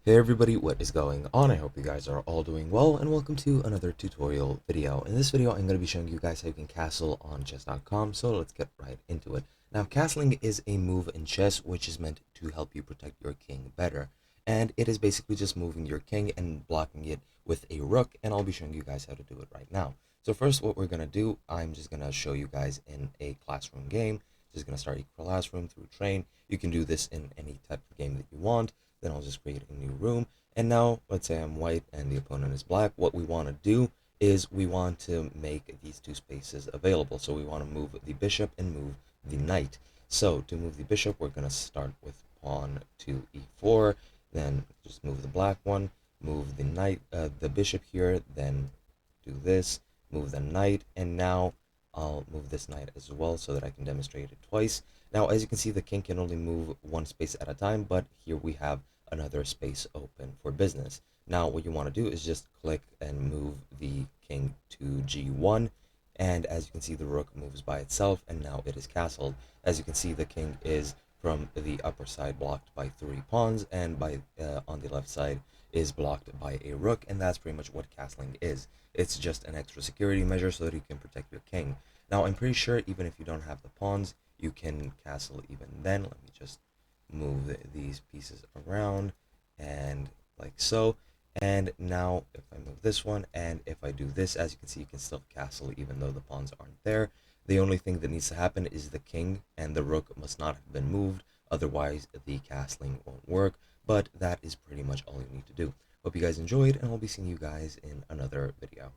Hey everybody, what is going on? I hope you guys are all doing well, and welcome to another tutorial video. In this video, I'm going to be showing you guys how you can castle on chess.com, so let's get right into it. Now, castling is a move in chess which is meant to help you protect your king better, and it is basically just moving your king and blocking it with a rook, and I'll be showing you guys how to do it right now. So first, what we're going to do, I'm just going to show you guys in a classroom game. Just going to start a classroom through train. You can do this in any type of game that you want. Then I'll just create a new room. And now, let's say I'm white and the opponent is black. What we want to do is we want to make these two spaces available. So we want to move the bishop and move the knight. So to move the bishop, we're going to start with pawn to e4, then just move the black one, move the knight, the bishop here, then do this, move the knight, and now I'll move this knight as well so that I can demonstrate it twice. Now, as you can see, the king can only move one space at a time, but here we have another space open for business. Now, what you want to do is just click and move the king to g1, and as you can see, the rook moves by itself, and now it is castled. As you can see, the king is from the upper side blocked by 3 pawns, and by on the left side is blocked by a rook, and that's pretty much what castling is. It's just an extra security measure so that you can protect your king. Now, I'm pretty sure even if you don't have the pawns, you can castle even then. Let me just move these pieces around and like so. And now if I move this one and if I do this, as you can see, you can still castle even though the pawns aren't there. The only thing that needs to happen is the king and the rook must not have been moved. Otherwise, the castling won't work. But that is pretty much all you need to do. Hope you guys enjoyed, and I'll be seeing you guys in another video.